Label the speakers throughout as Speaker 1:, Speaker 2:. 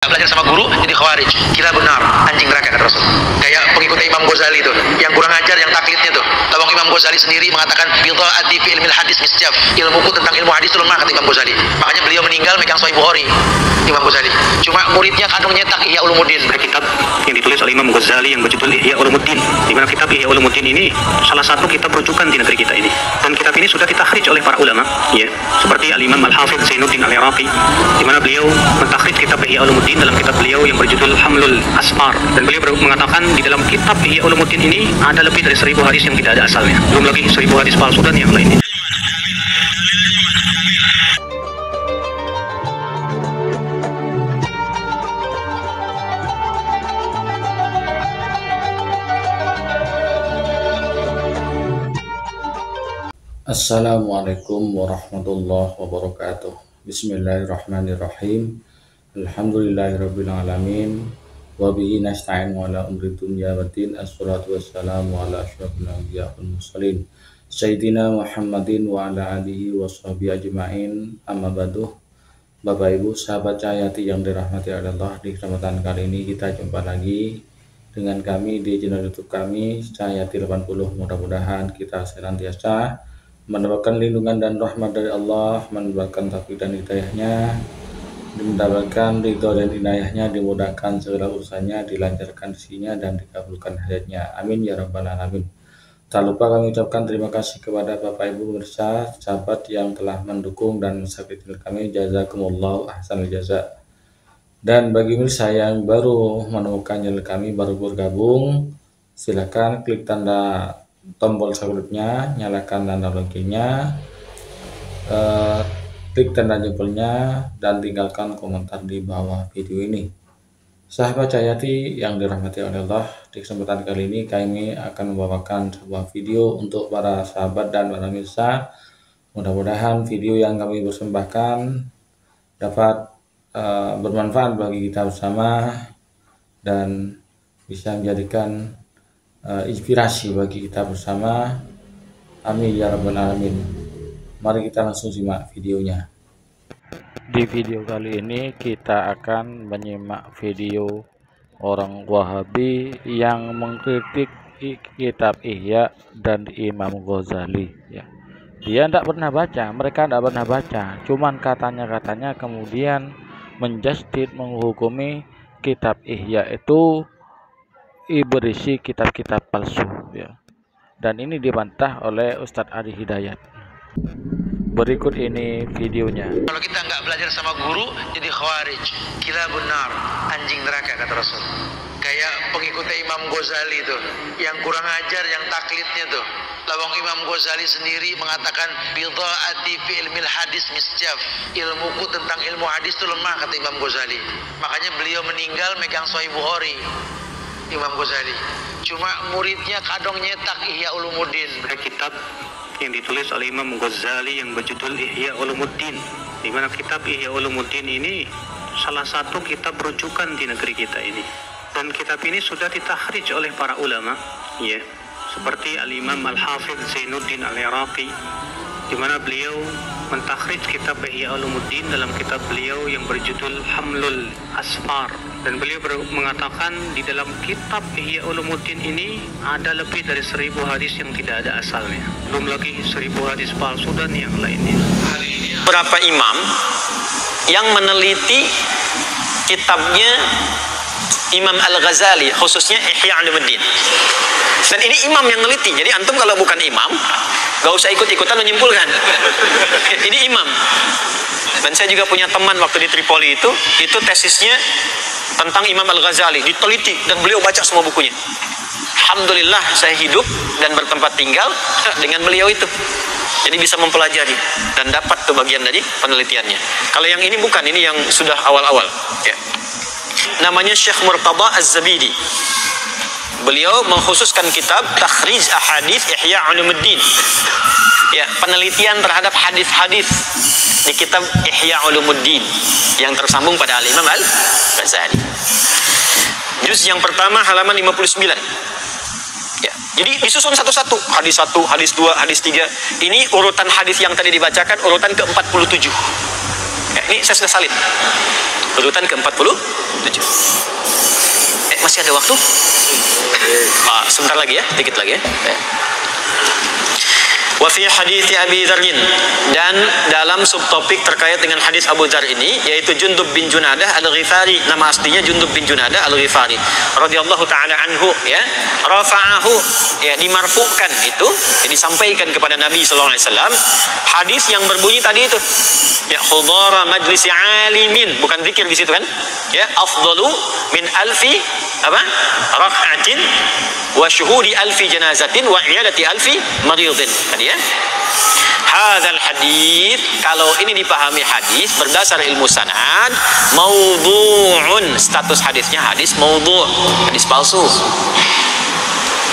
Speaker 1: Belajar sama guru jadi khawarij, kira benar, anjing neraka kata Rasul. Kayak pengikut Imam Ghazali tuh, yang kurang ajar, yang taklidnya tuh. Tawang Imam Ghazali sendiri mengatakan bid'ati fi ilmil hadis misjaf, ilmuku tentang ilmu hadis itu lemah kata Imam Ghazali. Makanya beliau meninggal megang Sahih Bukhari, Imam Ghazali. Cuma muridnya kadang nyetak Ihya Ulumuddin.
Speaker 2: Ada kitab yang ditulis oleh Imam Ghazali yang berjudul Ihya Ulumuddin. Di mana kitab Ihya Ulumuddin ini salah satu kitab rujukan di negeri kita ini. Dan kitab ini sudah ditakhrij oleh para ulama, ya, seperti Al-Imam Al-Hafidz Zainuddin Al-Iraqi, di mana beliau mentakhrij kitab Ihya Ulumuddin dalam kitab beliau yang berjudul Hamlul Asfar, dan beliau mengatakan di dalam kitab Ihya Ulumuddin ini ada lebih dari 1000 hadis yang tidak ada asalnya, belum lagi 1000 hadis palsu dan yang lainnya.
Speaker 3: Assalamualaikum warahmatullahi wabarakatuh. Bismillahirrahmanirrahim. Alhamdulillahirrabbilalamin. Wabihi nasta'in wa ala umri dunya waddin. Assalatu wassalamu ala asyrafil anbiya wal mursalin Sayyidina Muhammadin wa ala alihi wa sahbihi ajma'in. Amma ba'du. Bapak Ibu sahabat Cahayati yang dirahmati Allah, di kesempatan kali ini kita jumpa lagi dengan kami di channel YouTube kami Cahayati 80. Mudah-mudahan kita senantiasa mendapatkan lindungan dan rahmat dari Allah, mendapatkan taufik dan hidayahnya, mendapatkan ridho dan inayahnya, dimudahkan segala urusannya, dilancarkan rezekinya dan dikabulkan hajatnya. Amin ya rabbal alamin. Tak lupa kami ucapkan terima kasih kepada Bapak Ibu pemirsa, sahabat yang telah mendukung dan mensubscribe kami. Jazakumullahu ahsanul jaza. Dan bagi pemirsa yang baru menemukan channel kami, baru bergabung, silakan klik tanda tombol subscribe-nya, nyalakan tanda loncengnya, klik tanda jempolnya, dan tinggalkan komentar di bawah video ini. Sahabat Cahayati yang dirahmati oleh Allah, di kesempatan kali ini kami akan membawakan sebuah video untuk para sahabat dan para pemirsa. Mudah-mudahan video yang kami persembahkan dapat bermanfaat bagi kita bersama dan bisa menjadikan inspirasi bagi kita bersama. Amin ya rabbal alamin. Mari kita langsung simak videonya.
Speaker 4: Di video kali ini kita akan menyimak video orang Wahabi yang mengkritik kitab Ihya dan Imam Ghazali, ya. Dia tidak pernah baca, mereka tidak pernah baca, cuman katanya kemudian menjustis, menghukumi kitab Ihya itu berisi kitab-kitab palsu, ya. Dan ini dibantah oleh Ustadz Adi Hidayat. Berikut ini videonya.
Speaker 1: Kalau kita nggak belajar sama guru jadi khawarij, kira benar, anjing neraka kata Rasul. Kayak pengikut Imam Ghazali tuh, yang kurang ajar, yang taklidnya tuh. Lawang Imam Ghazali sendiri mengatakan bid'ati fi ilmil hadis misjaf, ilmuku tentang ilmu hadis itu lemah kata Imam Ghazali. Makanya beliau meninggal megang Sahih Bukhari, Imam Ghazali. Cuma muridnya kadang nyetak Ihya Ulumuddin.
Speaker 2: Ada kitab yang ditulis oleh Imam Ghazali yang berjudul Ihya Ulumuddin, di mana kitab Ihya Ulumuddin ini salah satu kitab rujukan di negeri kita ini. Dan kitab ini sudah ditakhrij oleh para ulama, ya, seperti Al-Imam Al-Hafidz Zainuddin Al-Iraqi, di mana beliau mentakhrij kitab Ihya Ulumuddin dalam kitab beliau yang berjudul Hamlul Asfar, dan beliau mengatakan di dalam kitab Ihya Ulumuddin ini ada lebih dari 1000 hadis yang tidak ada asalnya, belum lagi 1000 hadis palsu dan yang lainnya.
Speaker 5: Beberapa imam yang meneliti kitabnya Imam Al-Ghazali, khususnya Ihya Ulumuddin. Dan ini imam yang neliti, jadi antum kalau bukan imam gak usah ikut-ikutan menyimpulkan. Ini imam. Dan saya juga punya teman waktu di Tripoli itu tesisnya tentang Imam Al-Ghazali, diteliti dan beliau baca semua bukunya. Alhamdulillah saya hidup dan bertempat tinggal dengan beliau itu, jadi bisa mempelajari dan dapat tuh bagian dari penelitiannya. Kalau yang ini bukan, ini yang sudah awal-awal, ya. Namanya Syekh Murtada Az-Zabidi. Beliau mengkhususkan kitab Takhrij Ahadits Ihya Ulumuddin, ya, penelitian terhadap hadis-hadis di kitab Ihya Ulumuddin yang tersambung pada Al-Imam Al-Ghazali. Juz yang pertama halaman 59. Ya, jadi disusun satu-satu, hadis 1, hadis 2, hadis 3. Ini urutan hadis yang tadi dibacakan urutan ke-47. Ya, Ini saya sudah salin. Urutan ke-47. Masih ada waktu? Sebentar lagi ya, dikit lagi ya. Wa fi hadits Abi Dzar, dan dalam subtopik terkait dengan hadis Abu Dzar ini, yaitu Jundub bin Junadah Al-Ghifari, nama aslinya Jundub bin Junadah Al-Ghifari radhiyallahu taala anhu, ya, rafa'ahu, ya, dimarfu'kan itu, ya, disampaikan kepada Nabi sallallahu alaihi wasallam, hadis yang berbunyi tadi itu, ya, hudara majlis alimin, bukan zikir di situ kan, ya, afdalu min alfi apa? Rak'atin wa syuhudi alfi janazatin wa iyadati alfi maridin. Tadi ya. Hadzal hadis, kalau ini dipahami hadis berdasar ilmu sanad, maudhu'un, status hadisnya hadis maudhu', hadis palsu.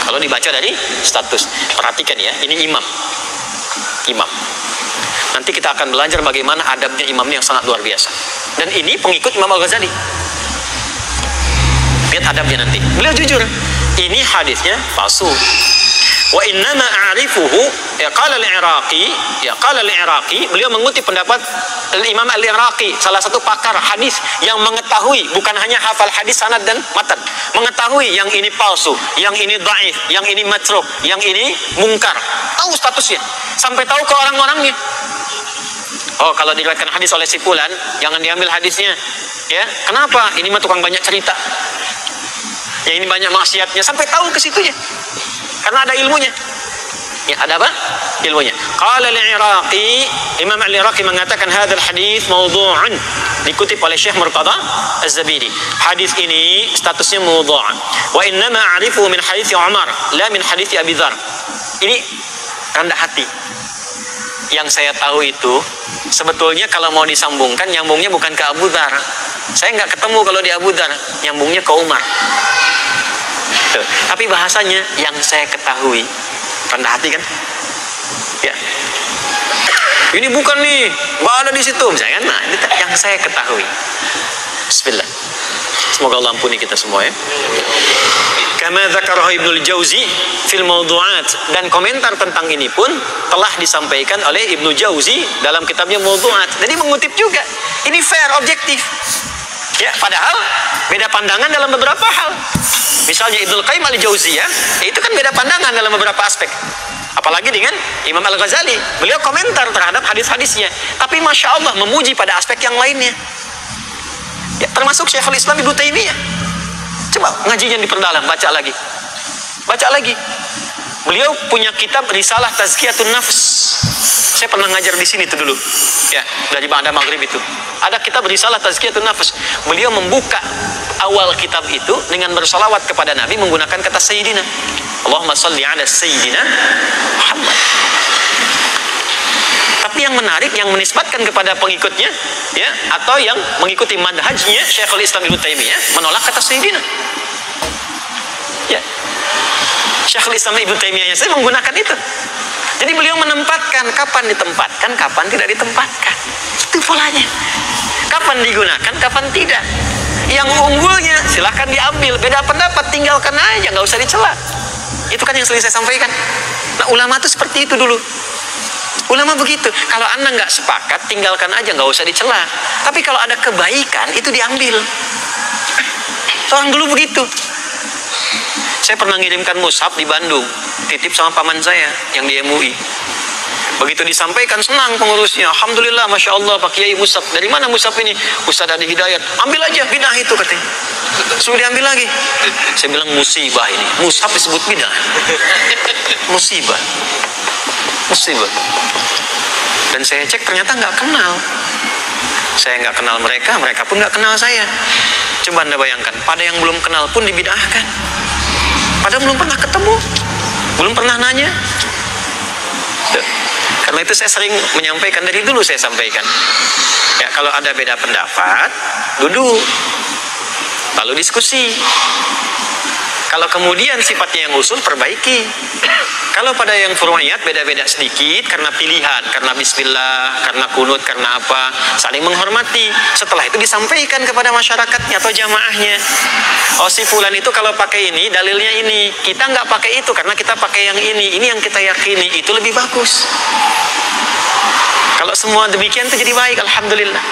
Speaker 5: Kalau dibaca dari status, perhatikan ya, ini imam. Nanti kita akan belajar bagaimana adabnya imam yang sangat luar biasa. Dan ini pengikut Imam Al-Ghazali. Lihat adabnya nanti. Beliau jujur, ini hadisnya palsu. Wa innama a'rifuhu, ya qala al-Iraqi, beliau mengutip pendapat Imam Al-Iraqi, salah satu pakar hadis yang mengetahui, bukan hanya hafal hadis sanad dan matan, mengetahui yang ini palsu, yang ini dhaif, yang ini matruk, yang ini mungkar, tahu statusnya, sampai tahu ke orang-orangnya. Oh, kalau diriwayatkan hadis oleh si fulan, jangan diambil hadisnya. Ya, kenapa? Ini mah tukang banyak cerita. Ya, ini banyak maksiatnya, sampai tahu ke situnya. Karena ada ilmunya. Ya, ada apa? Ilmunya. Qala al-Iraqi, Imam al-Iraqi mengatakan hadzal hadis maudhu'un, dikutip oleh Syekh Murtada Az-Zabidi. Hadis ini statusnya maudhu'. Wa innama a'rifu min hadits Umar, la min hadits Abi Dzar. Ini rendah hati. Yang saya tahu itu sebetulnya kalau mau disambungkan, nyambungnya bukan ke Abu Dzar. Saya nggak ketemu kalau di Abu Dzar, nyambungnya ke Umar. Tuh. Tapi bahasanya yang saya ketahui, rendah hati kan? Ya. Ini bukan nih, nggak ada di situ, misalnya kan? Nah, ini yang saya ketahui. Bismillah. Semoga Allah ampuni kita semua ya. Kama dzakarahu Ibnul Jauzi fil Mawdu'at, dan komentar tentang ini pun telah disampaikan oleh Ibnu Jauzi dalam kitabnya Mawdu'at. Jadi mengutip juga. Ini fair, objektif. Ya, padahal beda pandangan dalam beberapa hal. Misalnya Ibnu Qayyim al-Jauziyah, itu kan beda pandangan dalam beberapa aspek. Apalagi dengan Imam Al-Ghazali, beliau komentar terhadap hadis-hadisnya, tapi Masya Allah memuji pada aspek yang lainnya. Ya, termasuk Syekhul Islam Ibnu Taimiyah. Coba ngajinya diperdalam, baca lagi. Beliau punya kitab Risalah Tazkiyatun Nafs. Saya pernah ngajar di sini tuh dulu. Ya, dari Ba'da Maghrib itu. Ada kitab Risalah Tazkiyatun Nafs. Beliau membuka awal kitab itu dengan bersalawat kepada Nabi menggunakan kata Sayyidina. Allahumma salli ala Sayyidina Muhammad. Tapi yang menarik, yang menisbatkan kepada pengikutnya, ya, atau yang mengikuti manhajnya Syekhul Islam Ibnu Taimiyah, menolak kata Sayyidina. Ya. Syekhul Islam Ibnu Taimiyah saya menggunakan itu. Jadi beliau menempatkan kapan ditempatkan, kapan tidak ditempatkan. Itu polanya. Kapan digunakan, kapan tidak. Yang unggulnya silahkan diambil, beda pendapat tinggalkan aja, nggak usah dicela. Itu kan yang sering saya sampaikan. Nah, ulama itu seperti itu dulu. Ulama begitu. Kalau Anda nggak sepakat, tinggalkan aja, nggak usah dicela. Tapi kalau ada kebaikan, itu diambil. Orang dulu begitu. Saya pernah ngirimkan mushaf di Bandung, titip sama paman saya yang di MUI. Begitu disampaikan, senang pengurusnya. Alhamdulillah, Masya Allah, Pak Kiai mushaf. Dari mana mushaf ini? Ustaz Adi Hidayat. Ambil aja, bidah itu katanya. Suruh diambil lagi. Saya bilang musibah ini. Mushaf disebut bidah. Musibah. Dan saya cek ternyata nggak kenal. Saya nggak kenal mereka, mereka pun nggak kenal saya. Coba Anda bayangkan, pada yang belum kenal pun dibidahkan. Padahal belum pernah ketemu, belum pernah nanya. Tuh. Karena itu saya sering menyampaikan, dari dulu saya sampaikan. Ya, kalau ada beda pendapat, duduk, lalu diskusi. Kalau kemudian sifatnya yang usul, perbaiki. Kalau pada yang furu'iyat beda-beda sedikit karena pilihan, karena bismillah, karena kunut, karena apa, saling menghormati. Setelah itu disampaikan kepada masyarakatnya atau jamaahnya. Oh, si fulan itu kalau pakai ini, dalilnya ini. Kita nggak pakai itu karena kita pakai yang ini. Ini yang kita yakini, itu lebih bagus. Kalau semua demikian tuh jadi baik, alhamdulillah.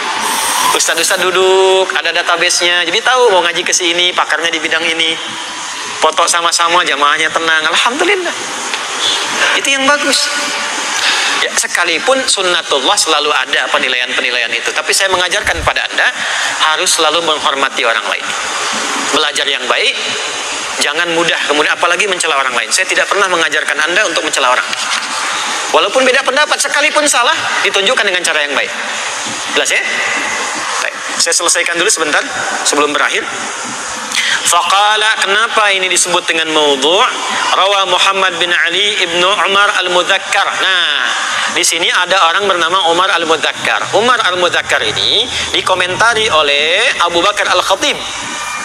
Speaker 5: Ustadz duduk, ada database-nya, jadi tahu mau ngaji ke sini, pakarnya di bidang ini. Foto sama-sama, jamaahnya tenang, alhamdulillah. Itu yang bagus. Ya, sekalipun sunnatullah selalu ada penilaian-penilaian itu, tapi saya mengajarkan pada Anda harus selalu menghormati orang lain. Belajar yang baik, jangan mudah kemudian apalagi mencela orang lain. Saya tidak pernah mengajarkan Anda untuk mencela orang. Walaupun beda pendapat, sekalipun salah, ditunjukkan dengan cara yang baik. Jelas ya? Baik. Saya selesaikan dulu sebentar sebelum berakhir. Faqala, kenapa ini disebut dengan maudhu'? Rawa Muhammad bin Ali ibnu Umar al-Mudzakkar. Nah, di sini ada orang bernama Umar al-Mudzakkar. Umar al-Mudzakkar ini dikomentari oleh Abu Bakar al-Khatib.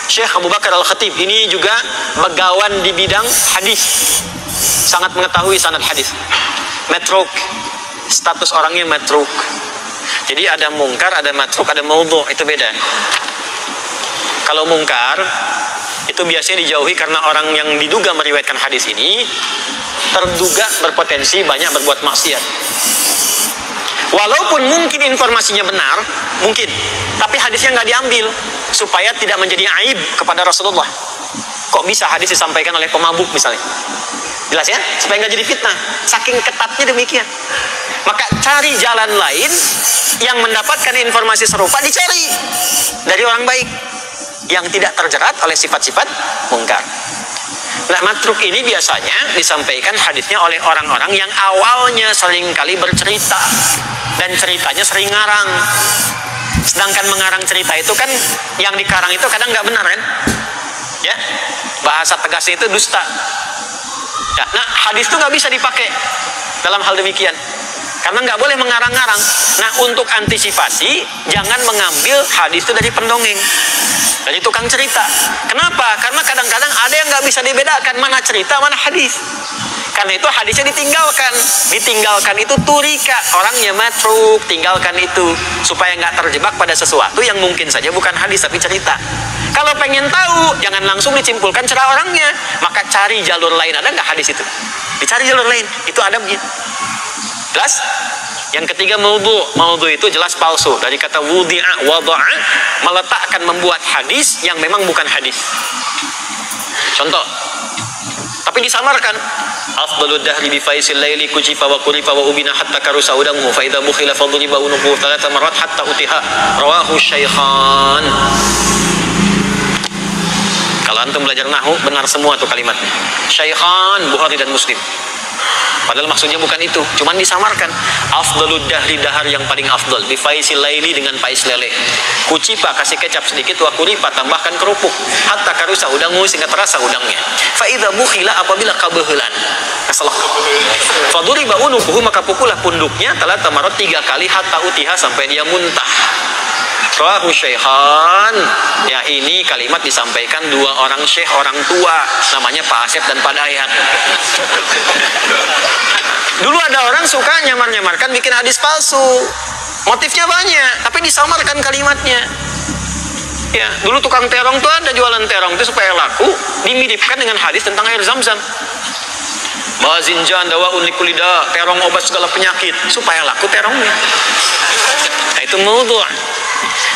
Speaker 5: Syekh Abu Bakar al-Khatib ini juga begawan di bidang hadis. Sangat mengetahui sanad hadis. Matruk. Status orangnya matruk. Jadi ada mungkar, ada matruk, ada maudhu', itu beda. Kalau mungkar itu biasanya dijauhi karena orang yang diduga meriwayatkan hadis ini terduga berpotensi banyak berbuat maksiat. Walaupun mungkin informasinya benar, mungkin, tapi hadisnya nggak diambil supaya tidak menjadi aib kepada Rasulullah. Kok bisa hadis disampaikan oleh pemabuk misalnya? Jelas ya? Supaya nggak jadi fitnah. Saking ketatnya demikian. Maka cari jalan lain yang mendapatkan informasi serupa, dicari dari orang baik yang tidak terjerat oleh sifat-sifat mungkar. Nah, matruk ini biasanya disampaikan hadisnya oleh orang-orang yang awalnya seringkali bercerita dan ceritanya sering ngarang. Sedangkan mengarang cerita itu kan, yang dikarang itu kadang nggak benar kan? Ya, bahasa tegasnya itu dusta. Ya, nah, hadis itu nggak bisa dipakai dalam hal demikian. Karena nggak boleh mengarang-ngarang. Nah, untuk antisipasi, jangan mengambil hadis itu dari pendongeng, dari tukang cerita. Kenapa? Karena kadang-kadang ada yang nggak bisa dibedakan mana cerita, mana hadis. Karena itu hadisnya ditinggalkan. Ditinggalkan itu turika, orangnya matruk, tinggalkan itu supaya nggak terjebak pada sesuatu yang mungkin saja bukan hadis tapi cerita. Kalau pengen tahu, jangan langsung disimpulkan cerita orangnya, maka cari jalur lain. Ada nggak hadis itu? Dicari jalur lain, itu adabnya. Jelas? Yang ketiga maudhu'. Maudhu' itu jelas palsu. Dari kata wudi'a, wada'a, meletakkan, membuat hadis yang memang bukan hadis. Contoh, tapi disamarkan. Afdalud dahri bi faisil laili kujifa wa kurifa wa ubina hatta karusa udamuhu fa idza bukhila fadriba unuhu thalatha marat hatta utiha rawahu syaikhan. Kalau antum belajar nahwu, benar semua tuh kalimatnya. Syaikhan, Bukhari dan Muslim. Padahal maksudnya bukan itu, cuman disamarkan. Afdalud dahri, dahar yang paling afdal, bifaisil laili, dengan pais lele. Kucipa, kasih kecap sedikit, wa kuripa, tambahkan kerupuk, hatta karusa udangu, sehingga terasa udangnya. Fa idza bukhila, apabila kabehelan, kasalah. Faduriba unukuhu, maka pukulah punduknya, telah tamarot 3 kali, hatta utiha, sampai dia muntah. Rawahu syaikhan. Ya, ini kalimat disampaikan 2 orang syekh, orang tua, namanya Pak Asep dan Pak Dayat. Dulu ada orang suka nyamar-nyamarkan bikin hadis palsu. Motifnya banyak, tapi disamarkan kalimatnya. Ya, dulu tukang terong tuh ada jualan terong itu supaya laku, dimiripkan dengan hadis tentang air Zam-Zam. Bazinjan dawaun likulida, terong obat segala penyakit, supaya laku terongnya. Nah, itu maudhu'.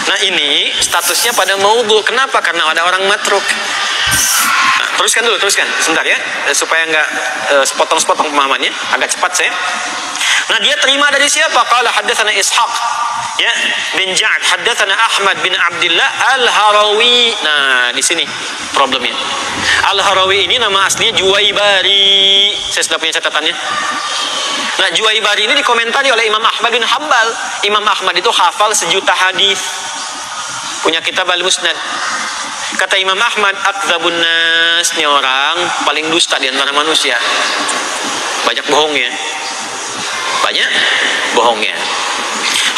Speaker 5: Nah, ini statusnya pada maudhu'. Kenapa? Karena ada orang matruk. Nah, teruskan sebentar ya, supaya nggak sepotong-sepotong pemahamannya, agak cepat saya. Nah, dia terima dari siapa? Qala haddatsana Ishaq, ya, bin Ja'ad, haddatsana Ahmad bin Abdullah Al-Harawi. Nah, di sini problemnya. Al-Harawi ini nama aslinya Juwaibari. Saya sudah punya catatannya. Nah, Juwaibari ini dikomentari oleh Imam Ahmad bin Hanbal. Imam Ahmad itu hafal 1 juta hadis, punya kitab Al-Musnad. Kata Imam Ahmad, akdzabun nas, ini orang paling dusta di antara manusia. Banyak bohongnya.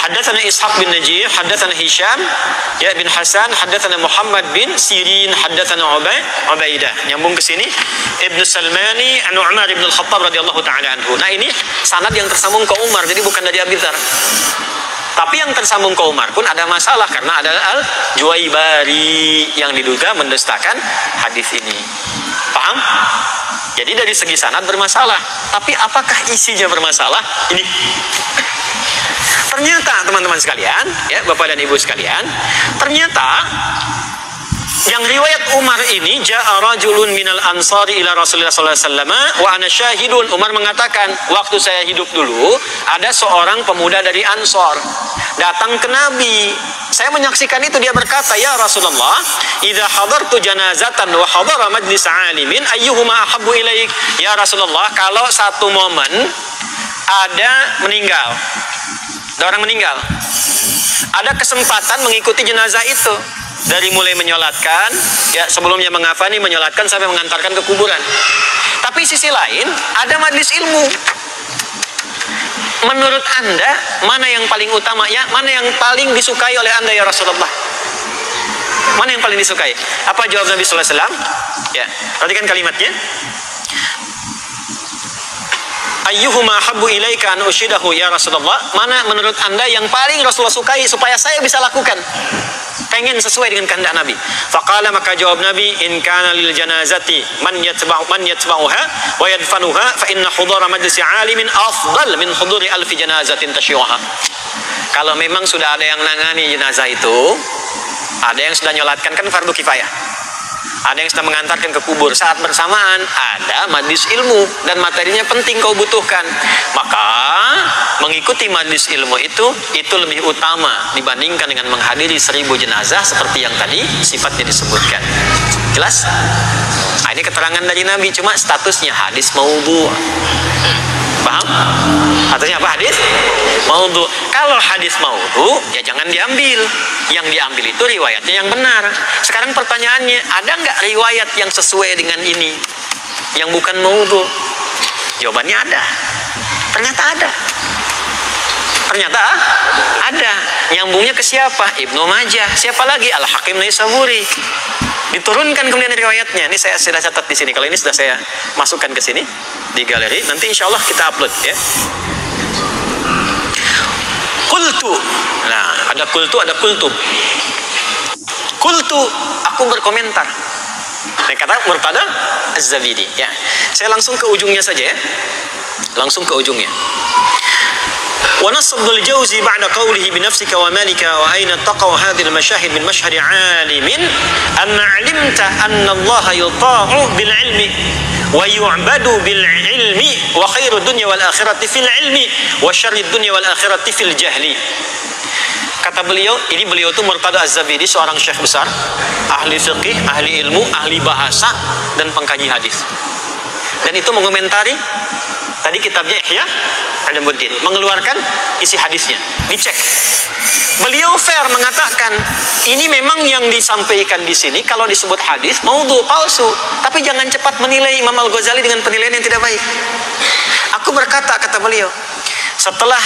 Speaker 5: Haddatsana Ishaq bin Najih, haddatsana Hisham ya bin Hasan, haddatsana Muhammad bin Sirin, haddatsana Ubaidah. Nyambung ke sini, Ibnu Salmani an Umar bin Al-Khattab radhiyallahu taala anhu. Nah, ini sanad yang tersambung ke Umar, jadi bukan dari Abi Dzar. Tapi yang tersambung ke Umar pun ada masalah karena ada Al-Juwaibari yang diduga mendustakan hadis ini. Paham? Jadi dari segi sanad bermasalah. Tapi apakah isinya bermasalah? Ini. Ternyata teman-teman sekalian, ya Bapak dan Ibu sekalian, ternyata yang riwayat Umar ini, ja'a rajulun minal ansari ila Rasulullah sallallahu alaihi wasallam wa ana syahidun. Umar mengatakan, waktu saya hidup dulu ada seorang pemuda dari Ansor datang ke Nabi. Saya menyaksikan itu, dia berkata, ya Rasulullah, idza hadartu janazatan wa hadara majlis alimin ayyuhuma ahabbu ilaik. Ya Rasulullah, kalau satu momen ada meninggal, ada orang meninggal, ada kesempatan mengikuti jenazah itu, dari mulai menyolatkan, ya sebelumnya mengafani, menyolatkan sampai mengantarkan ke kuburan. Tapi sisi lain ada majlis ilmu. Menurut Anda mana yang paling utama, ya mana yang paling disukai oleh Anda ya Rasulullah? Mana yang paling disukai? Apa jawab Nabi sallallahu alaihi wasallam? Ya, perhatikan kalimatnya. Ayyuhuma habbu ilaika an ushidahu ya Rasulullah? Mana menurut Anda yang paling Rasulullah sukai supaya saya bisa lakukan? Pengen sesuai dengan kehendak Nabi. Faqala, maka jawab Nabi, in kana lil janazati man yatba'uha wa yadfanuha fa inna hudura majlisi alimin afdal min huduri alfi janazatin tasyuha. Kalau memang sudah ada yang nangani jenazah itu, ada yang sudah nyolatkan, kan fardu kifayah. Ada yang sudah mengantarkan ke kubur, saat bersamaan ada majlis ilmu dan materinya penting kau butuhkan, maka mengikuti majlis ilmu itu lebih utama dibandingkan dengan menghadiri 1000 jenazah seperti yang tadi sifatnya disebutkan. Jelas? Nah, ini keterangan dari Nabi, cuma statusnya hadis maudhu. Paham? Statusnya apa hadis maudhu? Kalau hadis maudhu ya jangan diambil. Yang diambil itu riwayatnya yang benar. Sekarang pertanyaannya, ada nggak riwayat yang sesuai dengan ini, yang bukan maudhu? Jawabannya ada. Ternyata ada. Ternyata ada. Nyambungnya ke siapa? Ibnu Majah. Siapa lagi? Al-Hakim Naisaburi. Diturunkan kemudian riwayatnya. Ini saya sudah catat di sini. Kalau ini sudah saya masukkan ke sini di galeri. Nanti insya Allah kita upload ya. Kultu. Nah, ada kultu, ada kultum. Kultu, aku berkomentar. Ini kata Murtada Az-Zabidi. Ya, saya langsung ke ujungnya saja ya. Langsung ke ujungnya. ونص ابن الجوزي بعد قوله بنفسك ومالك وأين تقع هذه المشاهد من مشهد عالم أن علمت أن الله يطاع بالعلم ويعبد بالعلم وخير الدنيا والآخرة في العلم وشر الدنيا والآخرة في الجهل. Kata beliau, ini beliau itu Murtada Az-Zabidi, seorang syekh besar, ahli fiqih, ahli ilmu, ahli bahasa, dan pengkaji hadis. Dan itu mengomentari tadi kitabnya Ihya Ulumuddin, mengeluarkan isi hadisnya, dicek. Beliau fair mengatakan, ini memang yang disampaikan di sini kalau disebut hadis maudhu, palsu, tapi jangan cepat menilai Imam Al-Ghazali dengan penilaian yang tidak baik. Aku berkata, kata beliau, setelah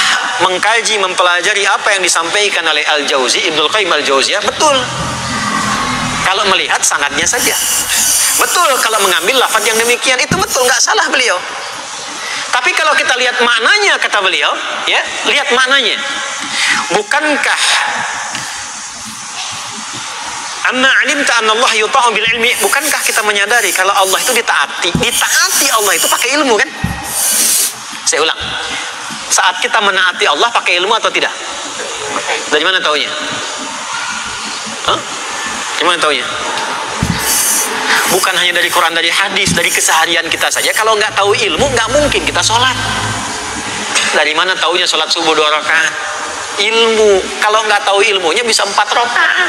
Speaker 5: mengkaji, mempelajari apa yang disampaikan oleh Al-Jauzi, Ibnul Qayyim Al-Jauziyah, betul kalau melihat sanadnya saja, betul kalau mengambil lafaz yang demikian, itu betul, nggak salah beliau. Tapi kalau kita lihat maknanya, kata beliau, ya, lihat maknanya. Bukankah anna alimta anna Allah yuta'u bil ilmi, bukankah kita menyadari kalau Allah itu ditaati Allah itu pakai ilmu, kan? Saya ulang. Saat kita menaati Allah pakai ilmu atau tidak? Dari mana taunya? Hah? Dari mana taunya? Bukan hanya dari Quran, dari hadis, dari keseharian kita saja. Kalau nggak tahu ilmu, nggak mungkin kita sholat. Dari mana taunya sholat subuh 2 rakaat? Ilmu. Kalau nggak tahu ilmunya bisa 4 rakaat.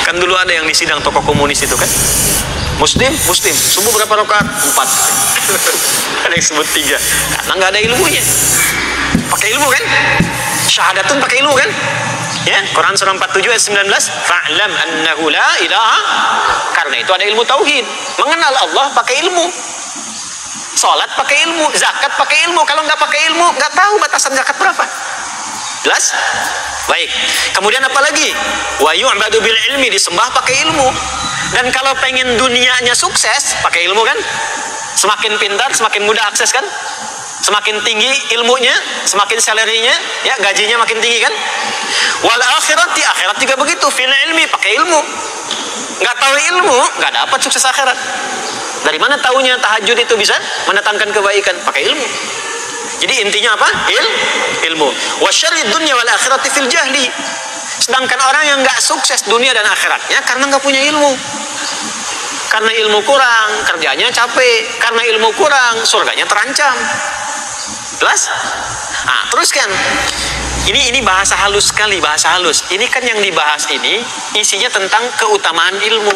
Speaker 5: Kan dulu ada yang di sidang tokoh komunis itu kan? Muslim, subuh berapa rakaat? 4. Ada yang sebut 3. Karena nggak ada ilmunya. Pakai ilmu kan? Syahadatun pakai ilmu kan? Ya, Quran surah 47 ayat 19, fa'lam annahu la ilaha. Karena itu ada ilmu tauhid. Mengenal Allah pakai ilmu. Salat pakai ilmu, zakat pakai ilmu. Kalau nggak pakai ilmu, nggak tahu batasan zakat berapa. Jelas? Baik. Kemudian apa lagi? Wa yu'badu bil ilmi, disembah pakai ilmu. Dan kalau pengen dunianya sukses, pakai ilmu kan? Semakin pintar, semakin mudah akses kan? Semakin tinggi ilmunya, semakin salarinya, ya gajinya makin tinggi kan? Wal akhirati, akhirat juga begitu, fil ilmi, pakai ilmu. Nggak tahu ilmu, nggak dapat sukses akhirat. Dari mana taunya tahajud itu bisa mendatangkan kebaikan? Pakai ilmu. Jadi intinya apa? Ilmu. Wa syarrid dunya wal akhirati fil jahli. Sedangkan orang yang nggak sukses dunia dan akhiratnya karena nggak punya ilmu. Karena ilmu kurang, kerjanya capek. Karena ilmu kurang, surganya terancam. Jelas? Nah, teruskan. Ini bahasa halus sekali, bahasa halus. Ini kan yang dibahas ini isinya tentang keutamaan ilmu.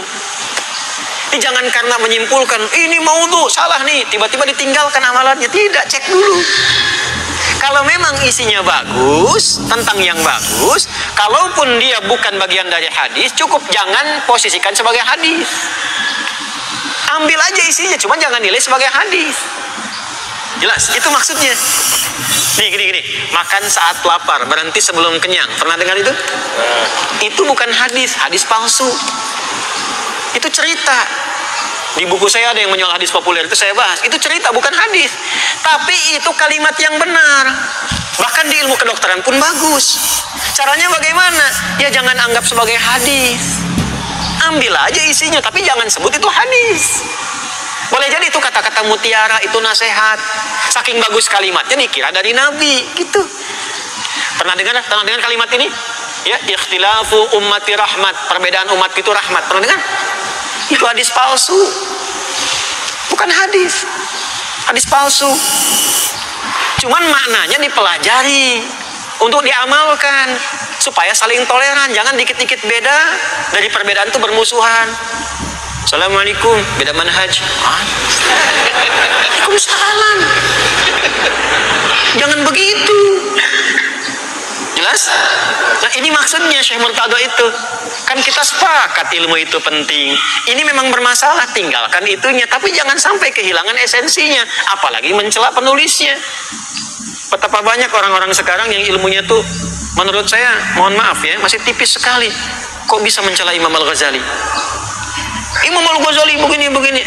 Speaker 5: Ini jangan karena menyimpulkan ini maudhu salah nih, tiba-tiba ditinggalkan amalannya. Tidak, cek dulu. Kalau memang isinya bagus, tentang yang bagus, kalaupun dia bukan bagian dari hadis, cukup jangan posisikan sebagai hadis. Ambil aja isinya, cuma jangan nilai sebagai hadis. Jelas? Itu maksudnya. Nih gini. Makan saat lapar, berhenti sebelum kenyang. Pernah dengar itu? Itu bukan hadis, hadis palsu. Itu cerita. Di buku saya ada yang menjual hadis populer, itu saya bahas. Itu cerita, bukan hadis. Tapi itu kalimat yang benar. Bahkan di ilmu kedokteran pun bagus. Caranya bagaimana? Ya jangan anggap sebagai hadis. Ambil aja isinya, tapi jangan sebut itu hadis. Boleh jadi itu kata-kata mutiara, itu nasihat. Saking bagus kalimatnya dikira dari Nabi, gitu. Pernah dengar kalimat ini? Ya, ikhtilafu ummati rahmat. Perbedaan umat itu rahmat. Pernah dengar? Itu hadis palsu. Bukan hadis. Hadis palsu. Cuman maknanya dipelajari untuk diamalkan supaya saling toleran. Jangan dikit-dikit beda, dari perbedaan itu bermusuhan. Assalamualaikum, beda manhaj. Waalaikumsalam. Jangan begitu. Jelas? Nah ini maksudnya Syekh Murtado itu. Kan kita sepakat ilmu itu penting. Ini memang bermasalah, tinggalkan itunya. Tapi jangan sampai kehilangan esensinya. Apalagi mencela penulisnya. Betapa banyak orang-orang sekarang yang ilmunya tuh menurut saya, mohon maaf ya, masih tipis sekali. Kok bisa mencela Imam Al-Ghazali? Imam Al-Ghazali begini.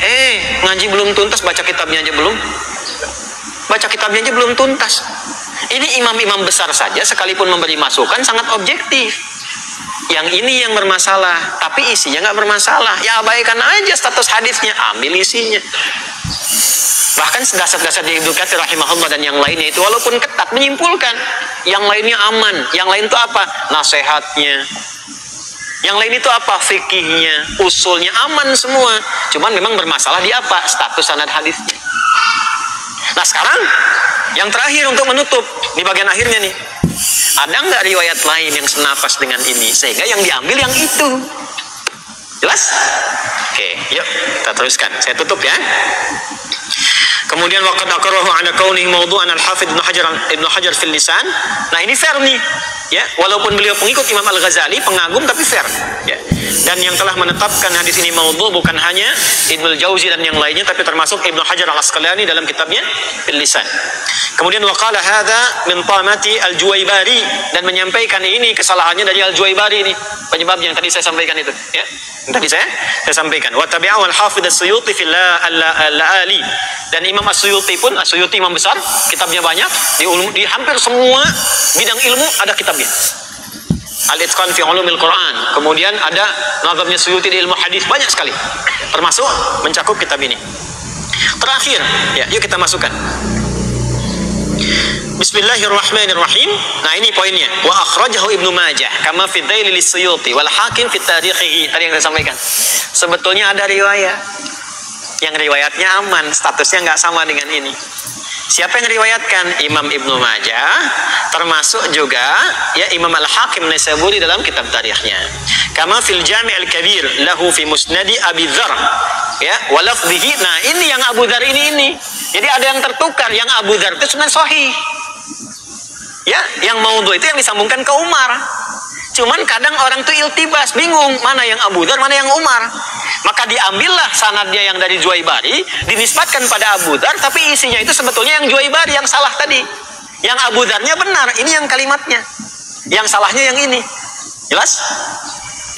Speaker 5: Ngaji belum tuntas, baca kitabnya aja belum. Baca kitabnya aja belum tuntas. Ini imam-imam besar saja sekalipun memberi masukan sangat objektif. Yang ini yang bermasalah, tapi isinya nggak bermasalah. Ya abaikan aja status hadisnya, ambil isinya. Bahkan dasar-dasar di Ibnu Katsir rahimahullah dan yang lainnya itu walaupun ketat menyimpulkan, yang lainnya aman. Yang lain itu apa? Nasihatnya. Yang lain itu apa? Fikihnya, usulnya aman semua. Cuman memang bermasalah di apa? Status sanad hadisnya. Nah sekarang yang terakhir untuk menutup di bagian akhirnya nih, ada nggak riwayat lain yang senapas dengan ini sehingga yang diambil yang itu? Jelas? Oke, yuk kita teruskan. Saya tutup ya. Kemudian waqad aqarrahu ala kaunihi mawdu'an al-Hafidz Ibnu Hajar fil lisan. Nah, ini fair nih. Ya, walaupun beliau pengikut Imam Al-Ghazali, pengagum tapi fair. Ya. Dan yang telah menetapkan hadis ini maudhu bukan hanya Ibnu Jauzi dan yang lainnya, tapi termasuk Ibnu Hajar Al-Asqalani dalam kitabnya fil lisan. Kemudian waqala hadza min tamati al-Juwaybari, dan menyampaikan ini kesalahannya dari al-Juwaybari ini. Penyebabnya yang tadi saya sampaikan itu, ya. Tadi saya sampaikan. Wa tabi'ahu al-Hafidz as-Suyuti fil al-Ali. Dan Imam As-Suyuti pun, As-Suyuti imam besar, kitabnya banyak, di hampir semua bidang ilmu ada kitabnya. Al-Itqan fi Ulumil Quran. Kemudian ada nazamnya Suyuti di ilmu hadis, banyak sekali. Termasuk mencakup kitab ini. Terakhir, ya, yuk kita masukkan. Bismillahirrahmanirrahim. Nah, ini poinnya. Wa akhrajahu Ibnu Majah kama fi Dhailil Suyuti wal Hakim fi tarikhihi. Tadi yang saya sampaikan. Sebetulnya ada riwayat yang riwayatnya aman, statusnya nggak sama dengan ini. Siapa yang riwayatkan? Imam Ibnu Majah, termasuk juga ya Imam Al-Hakim Naisaburi dalam kitab tarikhnya. Kama fil Jami' Al-Kabir lahu fi Musnadi Abi Dzar. Ya, wa lafdhihi. Nah, ini yang Abu Dzar ini. Jadi ada yang tertukar, yang Abu Dzar itu sebenarnya sahih. Ya, yang maudhu itu yang disambungkan ke Umar. Cuman kadang orang tuh iltibas, bingung mana yang Abu Dzar, mana yang Umar. Maka diambillah sanadnya yang dari Juwaybari, dinisbatkan pada Abu Dzar, tapi isinya itu sebetulnya yang Juwaybari yang salah tadi. Yang Abu Dzarnya benar, ini yang kalimatnya. Yang salahnya yang ini. Jelas?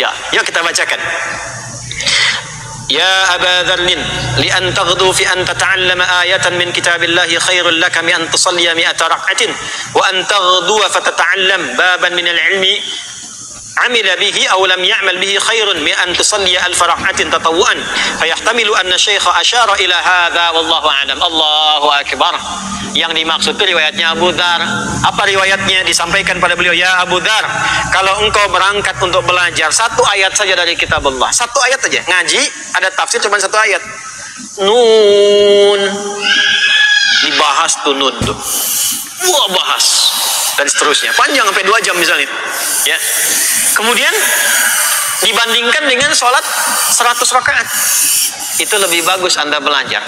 Speaker 5: Ya, yuk kita bacakan. Ya Aba Dzarnin, li an taghdu fi an tata'allama ayatan min kitabillahi khairul laka min an tusalliya mi'ata rak'atin wa an taghdu fa tata'allam baban min al-'ilmi amila bihi aw lam ya'mal bihi khairun min an tusalli alf rak'atin tatawwu'an fayahtamilu anna syaikha asyara ila hadza wallahu a'lam. Allahu akbar. Yang dimaksud itu riwayatnya Abu Dzar. Apa riwayatnya? Disampaikan pada beliau, ya Abu Dzar, kalau engkau berangkat untuk belajar satu ayat saja dari kitab Allah, satu ayat saja ngaji, ada tafsir cuma satu ayat, nun, dibahas tuh nun tuh, wah bahas dan seterusnya, panjang sampai 2 jam misalnya, ya. Kemudian dibandingkan dengan sholat 100 rakaat, itu lebih bagus Anda belajar.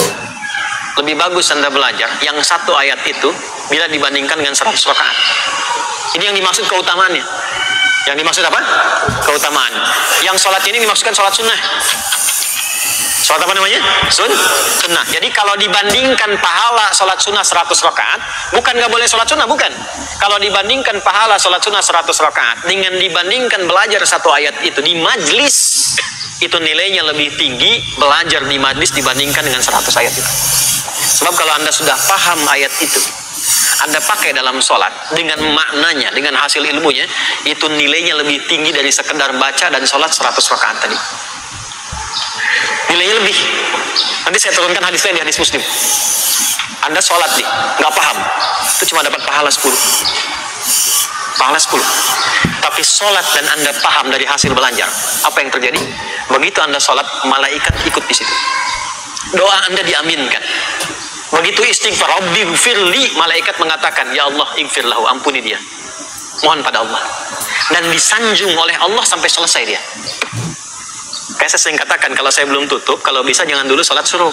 Speaker 5: Lebih bagus Anda belajar yang satu ayat itu bila dibandingkan dengan 100 rakaat. Ini yang dimaksud keutamaannya. Yang dimaksud apa? Keutamaan. Yang sholat ini dimaksudkan sholat sunnah. Sholat apa namanya? Sunnah. Jadi kalau dibandingkan pahala sholat sunnah 100 rakaat, bukan nggak boleh sholat sunnah, bukan. Kalau dibandingkan pahala sholat sunnah 100 rakaat dengan dibandingkan belajar satu ayat itu di majlis, itu nilainya lebih tinggi belajar di majlis dibandingkan dengan 100 ayat itu. Sebab kalau Anda sudah paham ayat itu, Anda pakai dalam sholat dengan maknanya, dengan hasil ilmunya, itu nilainya lebih tinggi dari sekedar baca dan sholat 100 rakaat tadi. Nilainya lebih. Nanti saya turunkan hadisnya di hadis Muslim. Anda sholat nih, nggak paham, itu cuma dapat pahala 10. Pahala 10. Tapi sholat dan Anda paham dari hasil belajar, apa yang terjadi? Begitu Anda sholat, malaikat ikut di situ. Doa Anda diaminkan. Begitu istighfar, Rabbi gfirli, malaikat mengatakan, ya Allah, ighfir lahu, ampuni dia. Mohon pada Allah. Dan disanjung oleh Allah sampai selesai dia. Kayak saya sering katakan, kalau saya belum tutup, kalau bisa jangan dulu sholat suruh.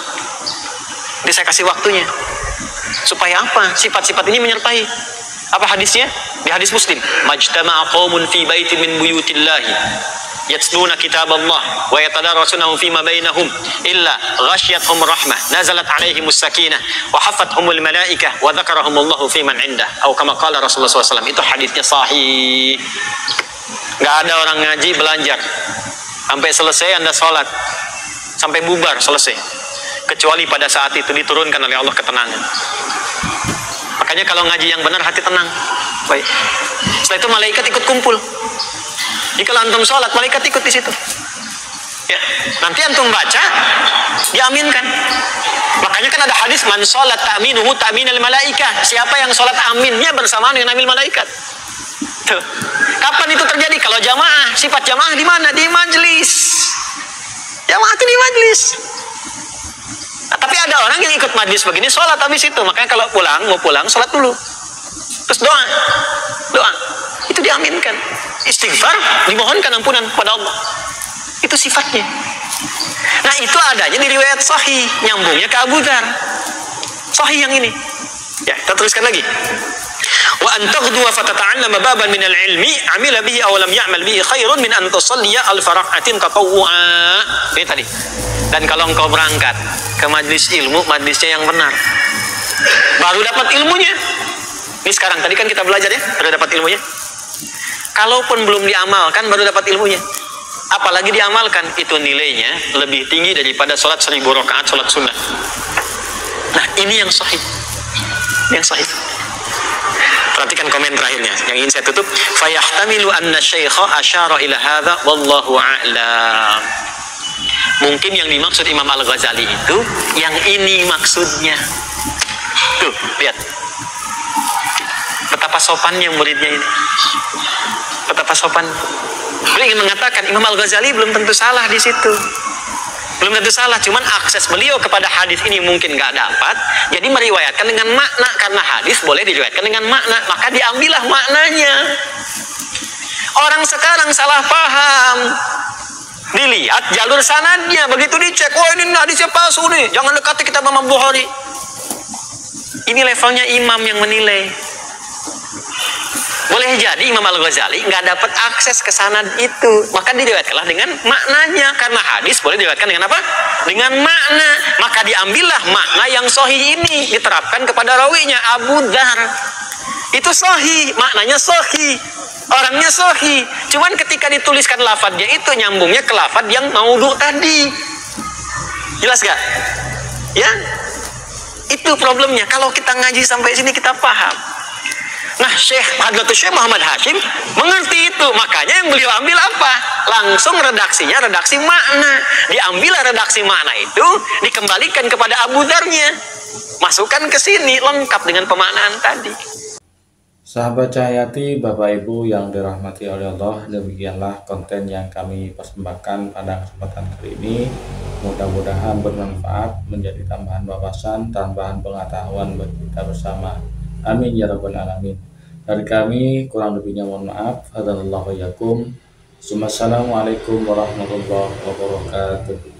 Speaker 5: Jadi saya kasih waktunya. Supaya apa? Sifat-sifat ini menyertai. Apa hadisnya? Di hadis Muslim. Majtama'a qaumun fi baitin min buyutillahi yatluna kitab Allah wa yatadarasunahu fima bainahum illa ghasyiathum rahmah nazalat alaihimus sakinah wa hafathumul malaikah wa dzakarahumullahu fiman indah atau kama qala Rasulullah SAW. Itu hadisnya sahih. Nggak ada orang ngaji belajar sampai selesai Anda sholat, sampai bubar selesai, kecuali pada saat itu diturunkan oleh Allah ketenangan. Makanya kalau ngaji yang benar hati tenang. Baik. Setelah itu malaikat ikut kumpul. Jika antum sholat, malaikat ikut di situ. Ya, nanti antum baca, diaminkan. Makanya kan ada hadis, man sholat ta'minuhu ta'minal malaikah. Siapa yang sholat aminnya bersamaan dengan amin malaikat. Tuh. Kapan itu terjadi? Kalau jamaah, sifat jamaah di mana? Di majlis. Jamaah itu di majlis. Nah, tapi ada orang yang ikut majlis begini, sholat habis itu. Makanya kalau mau pulang, sholat dulu. Terus doa. Itu diaminkan. Istighfar, dimohonkan ampunan kepada Allah. Itu sifatnya. Nah, itu adanya di riwayat sahih, nyambungnya ke Abu Dzar. Sahih yang ini. Ya, kita teruskan lagi. Wa an taghdu wa fatata'allama baban min al-ilmi amila bihi aw lam ya'mal bihi khairun min an tusalliya alf rak'atin tatawwu'a. Ini tadi. Dan kalau engkau berangkat ke majlis ilmu, majlisnya yang benar, baru dapat ilmunya. Ini sekarang, tadi kan kita belajar ya, baru dapat ilmunya. Kalaupun belum diamalkan, baru dapat ilmunya. Apalagi diamalkan, itu nilainya lebih tinggi daripada sholat 1000 rakaat sholat sunnah. Nah, ini yang sahih. Yang sahih. Perhatikan komen terakhirnya yang ingin saya tutup. Fayahtamilu anna syaikha asyara ila hadza wallahu a'lam. Mungkin yang dimaksud Imam Al-Ghazali itu yang ini maksudnya. Tuh, lihat. Betapa sopannya muridnya ini. Betapa sopan. Beliau ingin mengatakan Imam Al-Ghazali belum tentu salah di situ. Belum tentu salah, cuman akses beliau kepada hadis ini mungkin nggak dapat. Jadi meriwayatkan dengan makna, karena hadis boleh diriwayatkan dengan makna, maka diambillah maknanya. Orang sekarang salah paham. Dilihat jalur sanadnya, begitu dicek, oh ini hadisnya palsu nih, jangan dekati kitab Imam Bukhari. Ini levelnya imam yang menilai. Boleh jadi Imam Al-Ghazali nggak dapat akses ke sanad itu, maka diriwayatkanlah dengan maknanya, karena hadis boleh diriwayatkan dengan apa? Dengan makna, maka diambillah makna yang sahih ini diterapkan kepada rawinya Abu Dzar. Itu sahih, maknanya sahih, orangnya sahih. Cuman ketika dituliskan lafadznya itu nyambungnya ke lafadz yang maudhu tadi. Jelas gak? Ya, itu problemnya. Kalau kita ngaji sampai sini kita paham. Nah, Hadlatul Syekh Muhammad Hashim mengerti itu. Makanya yang beliau ambil apa? Langsung redaksinya, redaksi makna. Diambil redaksi makna itu, dikembalikan kepada Abu Dzarnya. Masukkan ke sini, lengkap dengan pemaknaan tadi.
Speaker 3: Sahabat Cahayati, Bapak Ibu yang dirahmati oleh Allah, demikianlah konten yang kami persembahkan pada kesempatan kali ini. Mudah-mudahan bermanfaat, menjadi tambahan wawasan, tambahan pengetahuan bagi kita bersama. Amin ya rabbal alamin. Dari kami kurang lebihnya mohon maaf. Hadallahu yakum. Assalamualaikum warahmatullahi wabarakatuh.